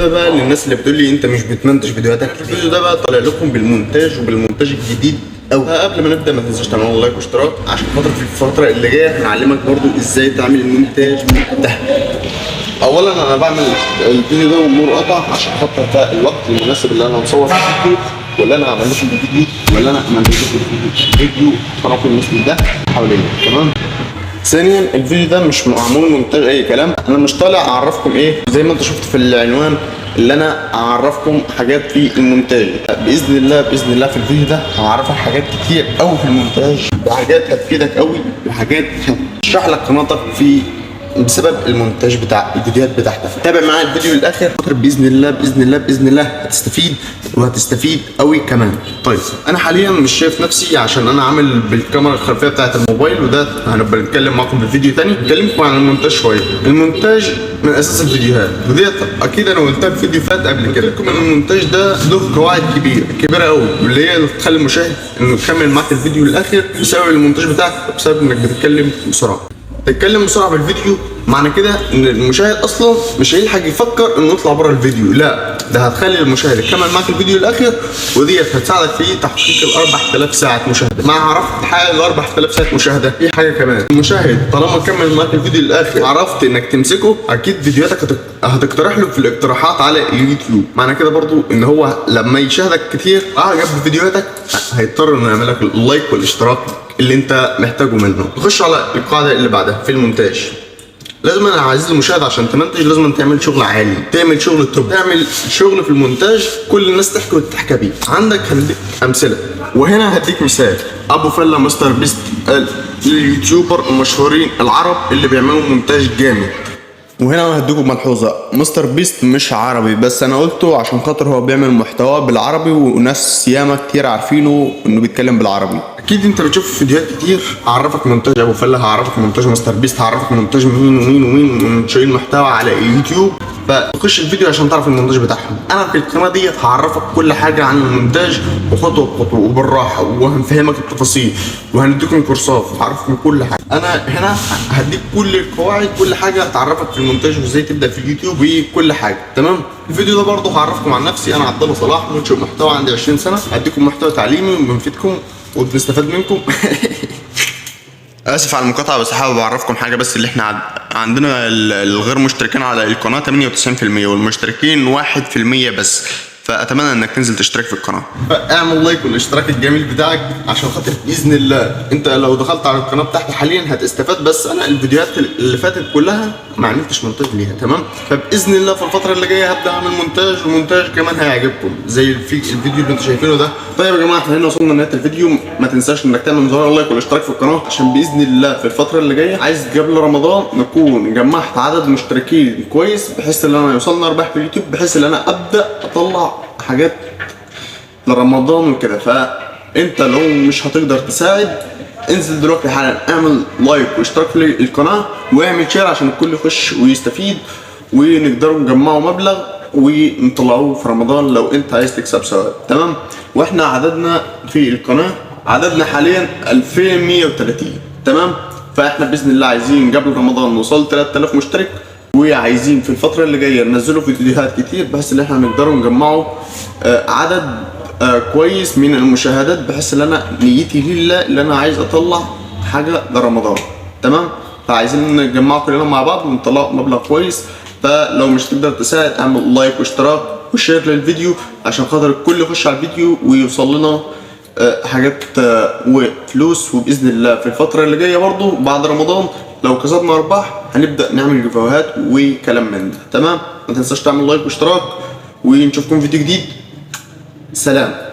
ده بقى للناس اللي بتقول لي انت مش بتمنتج فيديوهاتك. الفيديو ده بقى طالع لكم بالمونتاج وبالمونتاج الجديد. او قبل ما نبدا ما تنساش تعملوا لايك واشتراك عشان خاطر في الفتره اللي جايه هنعلمك برضو ازاي تعمل المونتاج ده. اولا انا بعمل الفيديو ده والنور قطع عشان خاطر ده الوقت المناسب اللي انا مصور فيه الفيديو، ولا انا عملت الفيديو ولا انا عملت فيديو طرف المثل ده حوالينا. تمام. ثانيا الفيديو ده مش معمول مونتاج اي كلام، انا مش طالع اعرفكم ايه زي ما انت شفت في العنوان اللي انا اعرفكم حاجات في المونتاج. باذن الله في الفيديو ده هعرفك حاجات كتير قوي في المونتاج، وحاجات هتفيدك قوي، وحاجات هتشرح لك قناتك في بسبب المونتاج بتاع الفيديوهات بتاعتك. تابع معايا الفيديو للاخر باذن الله هتستفيد، وهتستفيد قوي كمان. طيب انا حاليا مش شايف نفسي عشان انا عامل بالكاميرا الخلفيه بتاعت الموبايل، وده هنبقى نتكلم معاكم في فيديو تاني. اكلمكم عن المونتاج شويه. المونتاج من اساس الفيديوهات، وديت اكيد انا قلتها في فيديو فات قبل كده. لكم ان المونتاج ده له قواعد كبيره قوي، واللي هي اللي بتخلي المشاهد انه يكمل معاك الفيديو للاخر بسبب المونتاج بتاعك، بسبب انك بتتكلم بسرعه. تتكلم بسرعه في الفيديو معنى كده ان المشاهد اصلا مش هيلحق يفكر انه يطلع بره الفيديو، لا ده هتخلي المشاهد يكمل معاك الفيديو الاخر، وديت هتساعدك في تحقيق ال 4000 ساعه مشاهده. مع عرفت تحقق ال 4000 ساعه مشاهده في حاجه كمان، المشاهد طالما كمل معاك الفيديو الاخر عرفت انك تمسكه، اكيد فيديوهاتك هتقترح له في الاقتراحات على اليوتيوب. معنى كده برضو ان هو لما يشاهدك كتير عجب فيديوهاتك هيضطر انه يعمل لك اللايك والاشتراك اللي انت محتاجه منه. نخش على القاعده اللي بعدها في المونتاج. لازم انا عزيزي المشاهد عشان تمنتج لازم تعمل شغل عالي، تعمل شغل توب، تعمل شغل في المونتاج كل الناس تحكي وتحكي بيه. عندك هديك امثله، وهنا هديك مثال ابو فله مستر بيست، اليوتيوبر المشهورين العرب اللي بيعملوا مونتاج جامد. وهنا هديكم ملحوظه، مستر بيست مش عربي بس انا قلته عشان خاطر هو بيعمل محتوى بالعربي، وناس ياما كتير عارفينه انه بيتكلم بالعربي. اكيد انت بتشوف فيديوهات كتير، هعرفك مونتاج ابو فله، هعرفك مونتاج مستر بيست، هعرفك مونتاج مين ومين ومين منشئين المحتوى على اليوتيوب، فخش الفيديو عشان تعرف المونتاج بتاعهم. انا في القناه ديت هعرفك كل حاجه عن المونتاج وخطوه بخطوه وبالراحه، وهنفهمك التفاصيل وهنديكم كورسات وهعرفكم كل حاجه. انا هنا هديك كل القواعد، كل حاجه هتعرفك في المونتاج وازاي تبدا في اليوتيوب وكل حاجه. تمام. الفيديو ده برضه هعرفكم عن نفسي، انا عبد الله صلاح منشئ محتوى، عندي 20 سنه، هديكم محتوى تعليمي وبنفيدكم وبنستفاد منكم. اسف على المقاطعه بس حابب اعرفكم حاجه بس، اللي احنا عندنا الغير مشتركين على القناه 98% والمشتركين 1% بس، فاتمنى انك تنزل تشترك في القناه. فاعمل لايك والاشتراك الجميل بتاعك عشان خاطر باذن الله انت لو دخلت على القناه بتاعتي حاليا هتستفاد، بس انا الفيديوهات اللي فاتت كلها ما عملتش مونتاج ليها. تمام. فباذن الله في الفتره اللي جايه هبدا اعمل مونتاج، والمونتاج كمان هيعجبكم زي الفيديو اللي انتوا شايفينه ده. طيب يا جماعه احنا هنا وصلنا لنهايه الفيديو، ما تنساش انك تعمل زرار اللايك والاشتراك في القناه عشان باذن الله في الفتره اللي جايه عايز قبل رمضان نكون جمعت عدد مشتركين كويس بحيث ان انا يوصلنا ارباح في اليوتيوب، بحيث ان انا ابدا اطلع حاجات لرمضان وكده. فانت لو مش هتقدر تساعد انزل دلوقتي حالا اعمل لايك واشتراك في القناه واعمل شير عشان الكل يخش ويستفيد، ونقدروا نجمعوا مبلغ ونطلعوه في رمضان لو انت عايز تكسب ثواب. تمام. واحنا عددنا في القناه عددنا حاليا 2130. تمام. فاحنا باذن الله عايزين قبل رمضان نوصل 3000 مشترك، وعايزين في الفتره اللي جايه ننزلوا فيديوهات كتير بحيث ان احنا نقدروا نجمعوا عدد كويس من المشاهدات، بحيث ان انا نيتي لله اللي انا عايز اطلع حاجه لرمضان. تمام. فعايزين نجمعوا كلنا مع بعض ونطلع مبلغ كويس. فلو مش تقدر تساعد اعمل لايك واشتراك وشير للفيديو عشان خاطر الكل يخش على الفيديو ويوصل لنا حاجات وفلوس. وباذن الله في الفتره اللي جايه برضو بعد رمضان لو كسبنا ارباح هنبدا نعمل فيديوهات وكلام من ده. تمام. ما تنساش تعمل لايك واشتراك، ونشوفكم فيديو جديد. سلام.